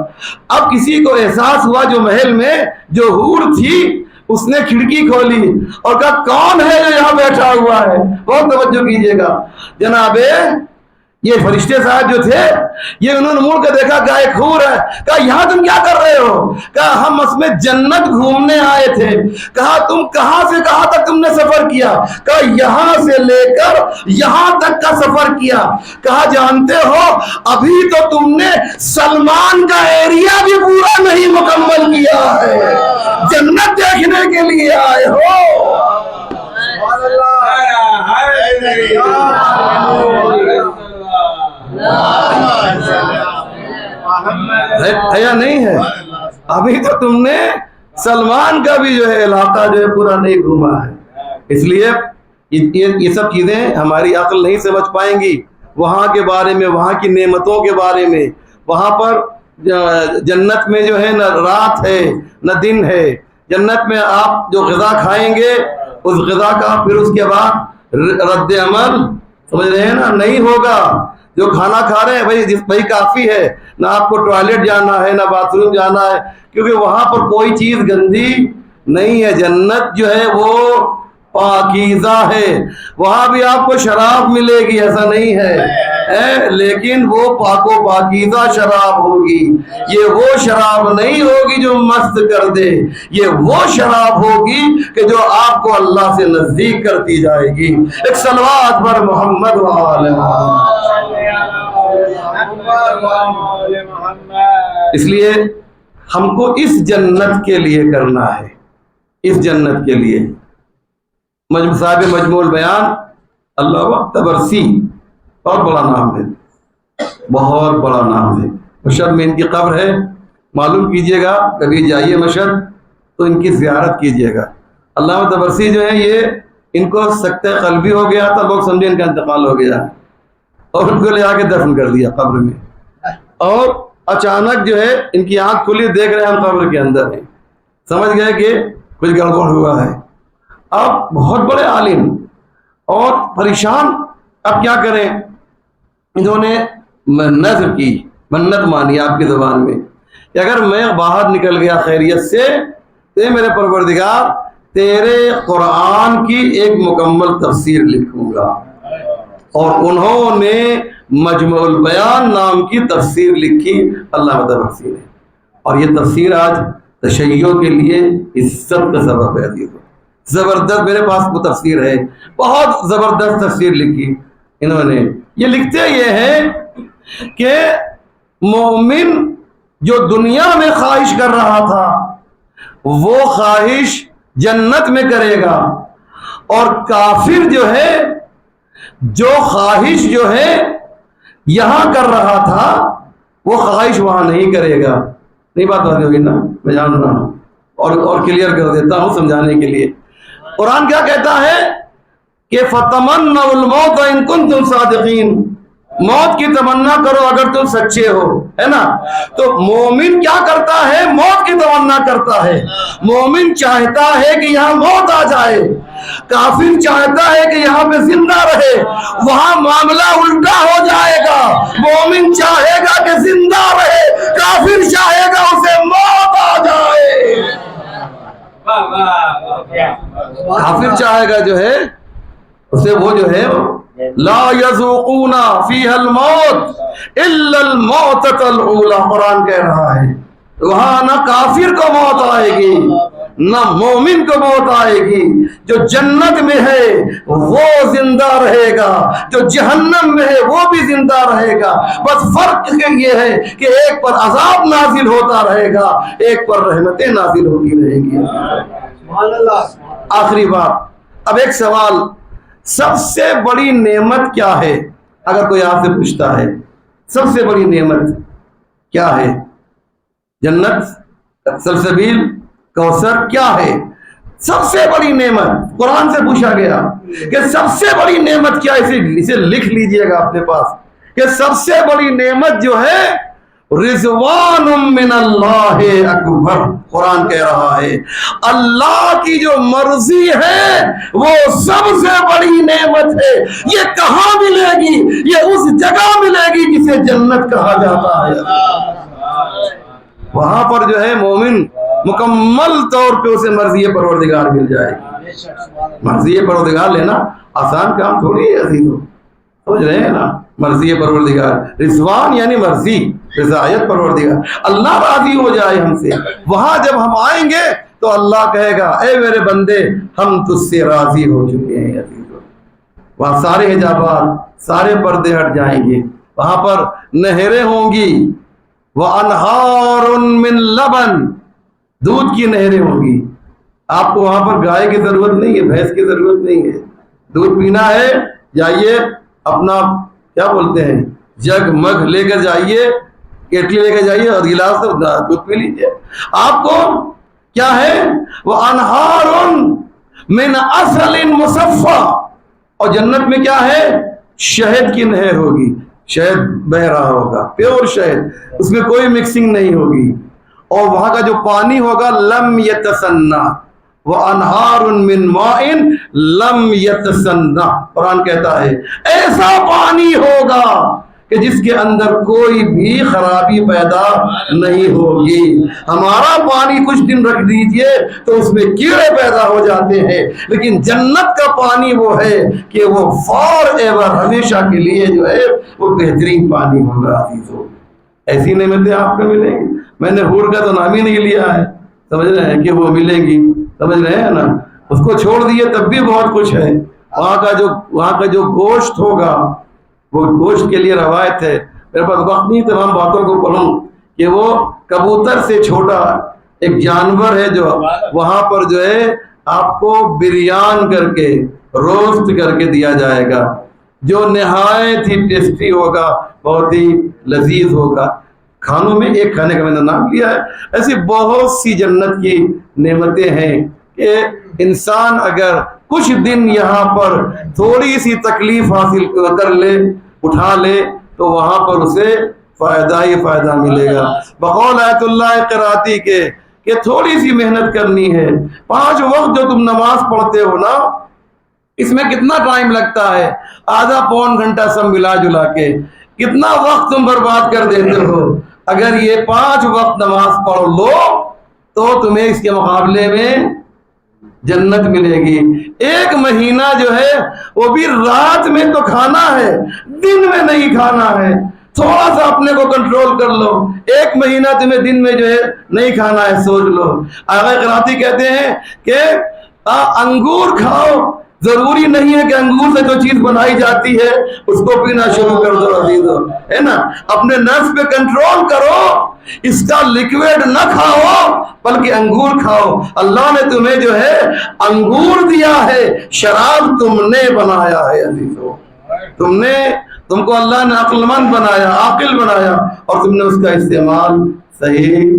[SPEAKER 1] اب کسی کو احساس ہوا جو محل میں جو حور تھی، اس نے کھڑکی کھولی اور کہا کون ہے جو یہاں بیٹھا ہوا ہے؟ بہت توجہ کیجئے گا جناب، یہ فرشتے صاحب جو تھے، یہ انہوں نے مڑ کے دیکھا، کہا ایک حور ہے۔ کہا یہاں تم کیا کر رہے ہو؟ کہا ہم اس میں جنت گھومنے آئے تھے۔ کہا تم کہاں سے کہاں تک تم نے سفر کیا؟ کہا یہاں سے لے کر یہاں تک کا سفر کیا۔ کہا جانتے ہو ابھی تو تم نے سلمان کا ایریا بھی پورا نہیں مکمل کیا ہے، جنت دیکھنے کے لیے آئے ہو۔
[SPEAKER 2] سبحان
[SPEAKER 1] ہے یا نہیں ہے؟ ابھی تو تم نے سلمان کا بھی جو ہے علاقہ جو ہے پورا نہیں گھوما ہے۔ اس لیے یہ سب چیزیں ہماری عقل نہیں سمجھ پائیں گی، وہاں کے بارے میں، وہاں کی نعمتوں کے بارے میں۔ وہاں پر جنت میں جو ہے نہ رات ہے نہ دن ہے۔ جنت میں آپ جو غذا کھائیں گے اس غذا کا پھر اس کے بعد رد عمل، سمجھ رہے ہیں نا، نہیں ہوگا۔ جو کھانا کھا رہے ہیں وہی کافی ہے، نہ آپ کو ٹوائلٹ جانا ہے نہ باتھ روم جانا ہے، کیونکہ وہاں پر کوئی چیز گندی نہیں ہے۔ جنت جو ہے وہ پاکیزہ ہے۔ وہاں بھی آپ کو شراب ملے گی، ایسا نہیں ہے، لیکن وہ پاک و پاکیزہ شراب ہوگی۔ یہ وہ شراب نہیں ہوگی جو مست کر دے، یہ وہ شراب ہوگی کہ جو آپ کو اللہ سے نزدیک کرتی جائے گی۔ ایک صلوات پر محمد وآل محمد۔ اس لیے ہم کو اس جنت کے لیے کرنا ہے، اس جنت کے لیے۔ صاحب مجموع البیان اللہ تبرسی، بہت بڑا نام ہے، بہت بڑا نام ہے۔ مشہد میں ان کی قبر ہے، معلوم کیجئے گا، کبھی جائیے مشہد تو ان کی زیارت کیجئے گا۔ علامہ تبرسی جو ہے یہ ان کو سکتہ قلبی ہو گیا تھا، لوگ سمجھے ان کا انتقال ہو گیا اور ان کو لے آ کے دفن کر دیا قبر میں، اور اچانک جو ہے ان کی آنکھ کھلی، دیکھ رہے ہیں ہم قبر کے اندر ہیں، سمجھ گئے کہ کچھ گڑبڑ ہوا ہے۔ اب بہت بڑے عالم اور پریشان، اب کیا کریں؟ انہوں نے نذر کی، منت مانی آپ کی زبان میں کہ اگر میں باہر نکل گیا خیریت سے تو میرے پروردگار تیرے قرآن کی ایک مکمل تفسیر لکھوں گا۔ اور انہوں نے مجموع البیان نام کی تفسیر لکھی، اللہ تفسیر ہے، اور یہ تفسیر آج تشیع کے لیے عزت کا سبب ہے۔ زبردست، میرے پاس وہ تفسیر ہے، بہت زبردست تفسیر لکھی انہوں نے۔ یہ لکھتے یہ ہیں کہ مومن جو دنیا میں خواہش کر رہا تھا وہ خواہش جنت میں کرے گا، اور کافر جو ہے جو خواہش جو ہے یہاں کر رہا تھا وہ خواہش وہاں نہیں کرے گا۔ نہیں بات بات ہوگی نا، میں جان رہا ہوں اور کلیئر کر دیتا ہوں سمجھانے کے لیے۔ قرآن کیا کہتا ہے کہ فَتَمَنَّوُا الْمَوْتَ إِن كُنتُمْ صَادِقِينَ، موت کی تمنا کرو اگر تم سچے ہو، ہے نا؟ تو مومن کیا کرتا ہے؟ موت کی تمنا کرتا ہے۔ مومن چاہتا ہے کہ یہاں موت آ جائے، کافر چاہتا ہے کہ یہاں پہ زندہ رہے، وہاں معاملہ الٹا ہو جائے گا۔ مومن چاہے گا کہ زندہ رہے، کافر چاہے گا اسے موت آ جائے۔ کافر چاہے گا جو ہے اسے وہ جو ہے لا یذوقون فیہا الموت الا الموتۃ الاولی، قرآن کہہ رہا ہے وہاں نہ کافر کو موت آئے گی نہ مومن کو موت آئے گی۔ جو جنت میں ہے وہ زندہ رہے گا، جو جہنم میں ہے وہ بھی زندہ رہے گا، بس فرق یہ ہے کہ ایک پر عذاب نازل ہوتا رہے گا، ایک پر رحمتیں نازل ہوتی رہیں گی۔
[SPEAKER 2] سبحان اللہ۔
[SPEAKER 1] آخری بات، اب ایک سوال، سب سے بڑی نعمت کیا ہے؟ اگر کوئی آپ سے پوچھتا ہے سب سے بڑی نعمت کیا ہے؟ جنت، سلسبیل، کوثر، کیا ہے سب سے بڑی نعمت؟ قرآن سے پوچھا گیا کہ سب سے بڑی نعمت کیا ہے؟ اسے لکھ لیجئے گا اپنے پاس کہ سب سے بڑی نعمت جو ہے رضوان من اللہ اکبر، قرآن کہہ رہا ہے اللہ کی جو مرضی ہے وہ سب سے بڑی نعمت ہے۔ یہ کہاں ملے گی؟ یہ اس جگہ ملے گی جسے جنت کہا جاتا ہے۔ وہاں پر جو ہے مومن مکمل طور پہ اسے مرضی پروردگار مل جائے گی۔ مرضی پروردگار لینا آسان کام تھوڑی ہے عزیزو، سمجھ رہے ہیں نا؟ مرضی پروردگار، رضوان یعنی مرضی، رضایت پروردگار، اللہ راضی ہو جائے ہم سے۔ وہاں جب ہم آئیں گے تو اللہ کہے گا اے میرے بندے ہم تجھ سے راضی ہو چکے ہیں عزیزو۔ وہاں سارے حجابات، سارے پردے ہٹ جائیں گے، وہاں پر نہریں ہوں گی، وَأَنْهَارٌ مِّن لَبَن، دودھ کی نہریں ہوں گی۔ آپ کو وہاں پر گائے کی ضرورت نہیں ہے، بھینس کی ضرورت نہیں ہے، دودھ پینا ہے جائیے اپنا کیا بولتے ہیں جگ مگ لے کر جائیے، کیٹلی لے کر جائیے اور گلاس سے دودھ پی لیجیے۔ آپ کو کیا ہے؟ وَأَنْهَارٌ مِّنْ عَسَلٍ مُصَفًّى، اور جنت میں کیا ہے؟ شہد کی نہر ہوگی، شہد بہ رہا ہوگا، پیور شہد، اس میں کوئی مکسنگ نہیں ہوگی، اور وہاں کا جو پانی ہوگا لم یتسنہ، وَأَنْهَارٌ مِّن مَاءٍ لَمْ يَتَسَنَّهْ، قرآن کہتا ہے ایسا پانی ہوگا کہ جس کے اندر کوئی بھی خرابی پیدا نہیں ہوگی۔ ہمارا پانی کچھ دن رکھ دیجئے تو اس میں کیڑے پیدا ہو جاتے ہیں، لیکن جنت کا پانی وہ ہے کہ وہ فار ایور، ہمیشہ کے لیے جو ہے وہ بہترین پانی ہوگا عزیزو۔ ایسی نعمتیں آپ کو ملیں گی۔ میں نے حور کا تو نام ہی نہیں لیا ہے، سمجھ رہے ہیں کہ وہ ملیں گی، سمجھ رہے ہیں نا؟ اس کو چھوڑ دیے تب بھی بہت کچھ ہے۔ وہاں کا جو گوشت ہوگا وہ گوشت کے لیے روایت ہے، میرے پاس وقت نہیں تمام باتوں کو پڑھوں، کہ وہ کبوتر سے چھوٹا ایک جانور ہے جو وہاں پر جو ہے آپ کو بریان کر کے روسٹ کر کے دیا جائے گا، جو نہایت ہی ٹیسٹی ہوگا، بہت ہی لذیذ ہوگا۔ کھانوں میں ایک کھانے کا میں نے نام لیا ہے، ایسی بہت سی جنت کی نعمتیں ہیں کہ انسان اگر کچھ دن یہاں پر تھوڑی سی تکلیف حاصل کر لے، اٹھا لے، تو وہاں پر اسے فائدہ ہی فائدہ ملے گا۔ بقول آیت اللہ قراتی کے کہ تھوڑی سی محنت کرنی ہے۔ 5 وقت جو تم نماز پڑھتے ہو نا، اس میں کتنا ٹائم لگتا ہے؟ آدھا پون گھنٹہ سب ملا جلا کے کتنا وقت تم برباد کر دیتے ہو۔ اگر یہ 5 وقت نماز پڑھ لو تو تمہیں اس کے مقابلے میں جنت ملے گی۔ 1 مہینہ جو ہے وہ بھی رات میں تو کھانا ہے، دن میں نہیں کھانا ہے۔ تھوڑا سا اپنے کو کنٹرول کر لو، 1 مہینہ تمہیں دن میں جو ہے نہیں کھانا ہے، سوچ لو۔ آقا قراتی کہتے ہیں کہ انگور کھاؤ، ضروری نہیں ہے کہ انگور سے جو چیز بنائی جاتی ہے اس کو پینا شروع کر دو عزیزو، ہے نا۔ اپنے نفس پہ کنٹرول کرو، اس کا لیکویڈ نہ کھاؤ بلکہ انگور کھاؤ۔ اللہ نے تمہیں جو ہے انگور دیا ہے، شراب تم نے بنایا ہے عزیزو، تم کو اللہ نے عقل مند بنایا، عاقل بنایا، اور تم نے اس کا استعمال صحیح،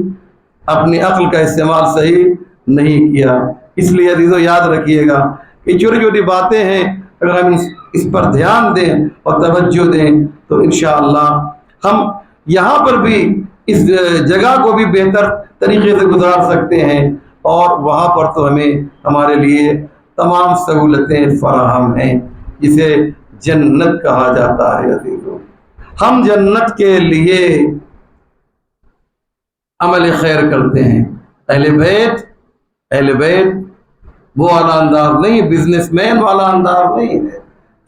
[SPEAKER 1] اپنی عقل کا استعمال صحیح نہیں کیا۔ اس لیے عزیزو یاد رکھیے گا کہ چھوٹی چھوٹی باتیں ہیں، اگر ہم اس پر دھیان دیں اور توجہ دیں تو انشاءاللہ ہم یہاں پر بھی اس جگہ کو بھی بہتر طریقے سے گزار سکتے ہیں، اور وہاں پر تو ہمارے لیے تمام سہولتیں فراہم ہیں، جسے جنت کہا جاتا ہے عزیزو۔ ہم جنت کے لیے عمل خیر کرتے ہیں۔ اہل بیت وہ والا انداز نہیں، بزنس مین والا انداز نہیں ہے،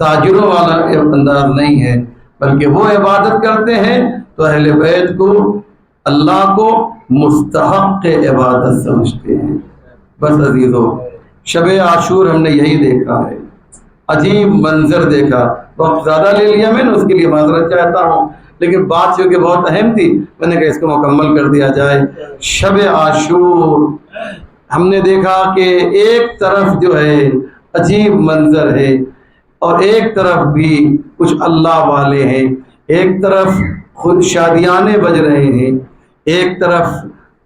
[SPEAKER 1] تاجروں والا انداز نہیں ہے، بلکہ وہ عبادت کرتے ہیں تو اہل بیت کو، اللہ کو مستحق عبادت سمجھتے ہیں۔ بس عزیزو، شب عاشور ہم نے یہی دیکھا ہے، عجیب منظر دیکھا۔ وقت زیادہ لے لیا میں نے، اس کے لیے معذرت چاہتا ہوں، لیکن بات چونکہ بہت اہم تھی میں نے کہا اس کو مکمل کر دیا جائے۔ شب عاشور ہم نے دیکھا کہ ایک طرف جو ہے عجیب منظر ہے، اور ایک طرف بھی کچھ اللہ والے ہیں، ایک طرف خود شادیانے بج رہے ہیں، ایک طرف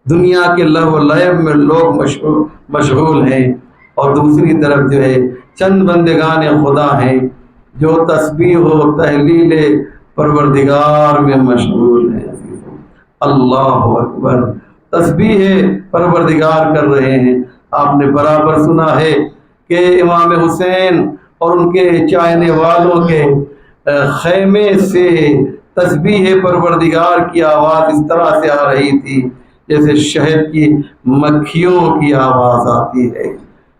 [SPEAKER 1] دنیا کے لہو و لعب میں لوگ مشغول ہیں، اور دوسری طرف جو ہے چند بندگان خدا ہیں جو تسبیح و تحلیل پروردگار میں مشغول ہیں۔ اللہ اکبر، تسبیح پروردگار کر رہے ہیں۔ آپ نے برابر سنا ہے کہ امام حسین اور ان کے چاہنے والوں کے خیمے سے تسبیح پروردگار کی آواز اس طرح سے آ رہی تھی جیسے شہد کی مکھیوں کی آواز آتی ہے۔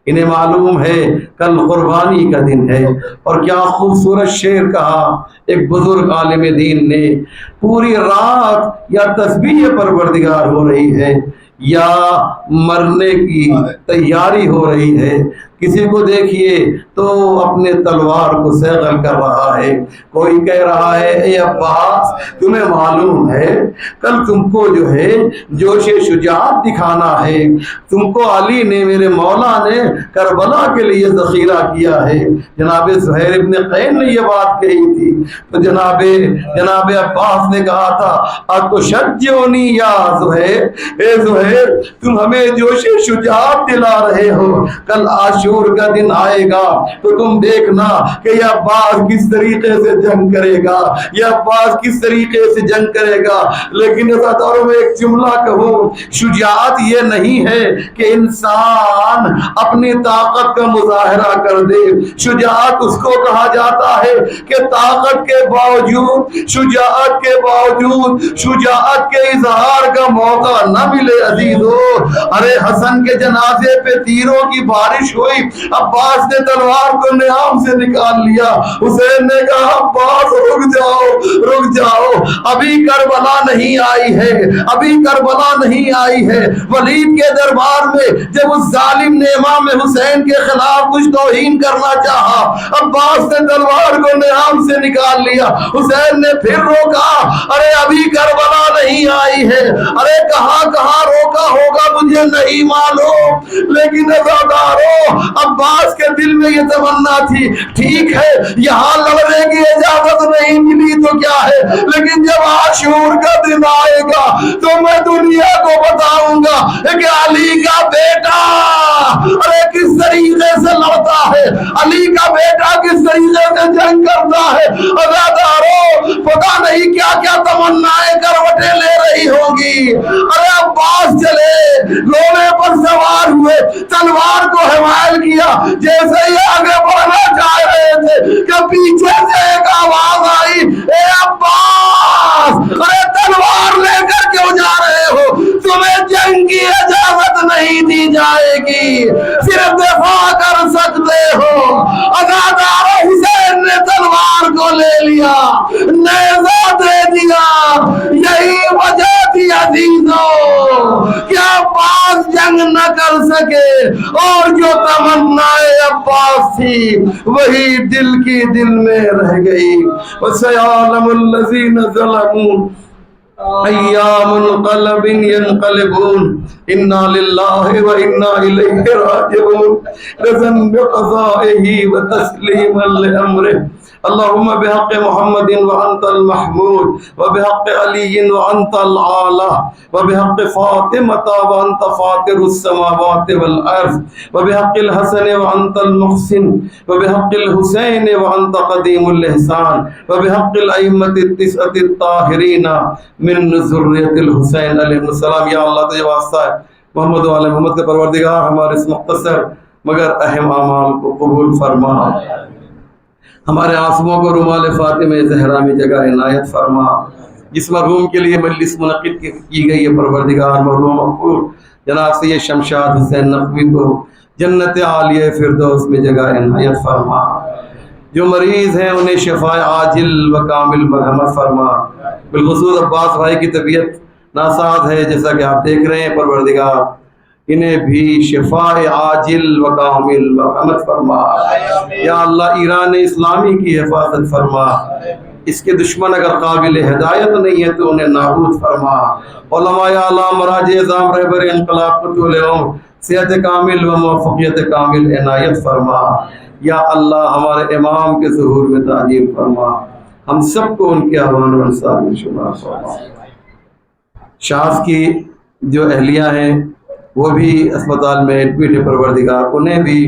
[SPEAKER 1] انہیں معلوم ہے کل قربانی کا دن ہے، اور کیا خوبصورت شعر کہا ایک بزرگ عالم دین نے، پوری رات یا تسبیح پروردگار ہو رہی ہے یا مرنے کی تیاری ہو رہی ہے۔ کسی کو دیکھیے تو اپنے تلوار کو صیغل کر رہا ہے، کوئی کہہ رہا ہے اے عباس تمہیں معلوم ہے کل تم کو جو ہے جوش شجاعت دکھانا ہے، تم کو علی نے، میرے مولا نے کربلا کے لیے ذخیرہ کیا ہے۔ جناب زہیر ابن قین نے یہ بات کہی تھی تو جناب عباس نے کہا تھا اتشجعنی یا زہیر، اے زہیر تم ہمیں جوش شجاعت دلا رہے ہو، کل عاشور کا دن آئے گا تو تم دیکھنا کہ یہ عباس کس طریقے سے جنگ کرے گا، یہ عباس کس طریقے سے جنگ کرے گا۔ لیکن عزاداروں میں ایک جملہ کہوں، شجاعت یہ نہیں ہے کہ انسان اپنی طاقت کا مظاہرہ کر دے، شجاعت اس کو کہا جاتا ہے کہ طاقت کے باوجود، شجاعت کے باوجود شجاعت کے اظہار کا موقع نہ ملے عزیزو۔ ارے حسن کے جنازے پہ تیروں کی بارش ہوئی، عباس نے تلوار کو نیام سے نکال لیا، حسین نے کہا عباس رک جاؤ، ابھی کربلا نہیں آئی ہے، ابھی کربلا نہیں آئی ہے۔ ولید کے دربار میں جب اس ظالم نے امام حسین کے خلاف کچھ توہین کرنا چاہا، عباس نے تلوار کو نیام سے نکال لیا، حسین نے پھر روکا، ارے ابھی کربلا نہیں آئی ہے، ارے کہاں روکا ہوگا مجھے نہیں معلوم، لیکن عزاداروں عباس کے دل میں یہ تمنا تھی ٹھیک ہے یہاں لڑنے کی اجازت نہیں ملی تو کیا ہے لیکن جب عاشور کا دن آئے گا تو میں دنیا کو بتاؤں گا کہ علی کا بیٹا ارے کس طریقے سے لڑتا ہے علی کا بیٹا کس طریقے سے جنگ کرتا ہے عزادارو پتہ نہیں کیا کیا تمنائیں کروٹیں لے رہی ہوگی ارے عباس چلے گھوڑے پر سوار ہوئے تلوار کو حمائل کیا جیسے ہی آگے بڑھنا چاہ رہے تھے کہ پیچھے سے ایک آواز آئی اے عباس ارے تلوار لے کر کیوں جا رہے ہو تمہیں جنگ کی اجازت نہیں دی جائے گی صرف دفاع کر سکتے ہو عزادار حسین نے تلوار کو لے لیا نیزہ دے دیا یہی وجہ تھی عزیزوں کہ عباس جنگ نہ کر سکے اور جو تمنائے عباس تھی وہی دل کی دل میں رہ گئی وَسَيَعْلَمُ الَّذِينَ ظَلَمُوا ایام انقلب ینقلبون انا للہ و انا الیہ راجعون رضا بقضائہ و تسلیما لامرہ اللہم بحق محمد وانت المحمود وبحق علی وانت العالی وبحق فاطمة وانت فاطر السماوات والارض وبحق الحسن وانت المحسن وبحق الحسین وانت قدیم الاحسان وبحق الائمة التسعة الطاہرین من ذریت الحسین علیہ السلام یا اللہ تجھے واسطہ ہے محمد و علیہ محمد کے پروردگار ہمارے اس مختصر مگر اہم اعمال کو قبول فرما ہمارے آنسوؤں کو رومال فاطمہ زہرا میں جگہ عنایت فرما جس مرحوم کے لیے مجلس منعقد کی گئی ہے پروردگار مرحوم مغفور جناب سید شمشاد حسین نقوی کو جنت عالیہ فردوس میں جگہ عنایت فرما جو مریض ہیں انہیں شفاء عاجل و کامل مرحمت فرما بالخصوص عباس بھائی کی طبیعت ناساز ہے جیسا کہ آپ دیکھ رہے ہیں پروردگار انہیں بھی شفاء عاجل و کامل مرحمت فرما یا اللہ ایران اسلامی کی حفاظت فرما اس کے دشمن اگر قابل ہدایت نہیں ہے تو انہیں نابود فرما علماء اعلیٰ مراجع اعظام رہبر انقلاب قطول عمر صحت کامل و موفقیت کامل عنایت فرما یا اللہ ہمارے امام کے ظہور میں تعجیل فرما ہم سب کو ان کے اعوان و انصار میں شمار فرما شاذ کی جو اہلیہ ہیں وہ بھی اسپتال میں ایڈمٹ ہے پروردگار انہیں بھی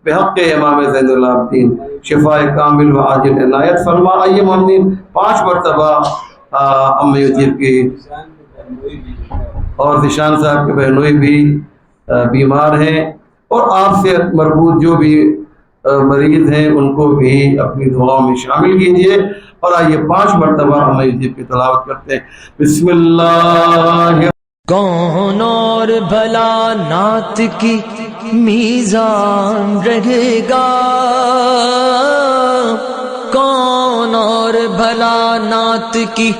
[SPEAKER 1] بحق امام زین العابدین شفاء کامل و عاجل عنایت فرما آئیے مومنین 5 مرتبہ ام یجیب کی اور ذیشان صاحب کے بہنوئی بھی بیمار ہیں اور آپ سے مربوط جو بھی مریض ہیں ان کو بھی اپنی دعاؤں میں شامل کیجئے اور آئیے 5 مرتبہ ام یجیب کی تلاوت کرتے ہیں بسم اللہ
[SPEAKER 3] کون اور بھلا نعت کی میزان رہے گا کون اور بھلا نعت کی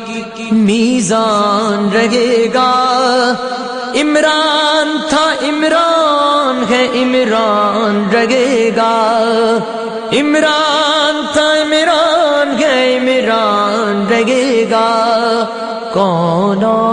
[SPEAKER 3] میزان رہے گا عمران تھا عمران ہے عمران رہے گا عمران تھا عمران ہے عمران رہے گا کون اور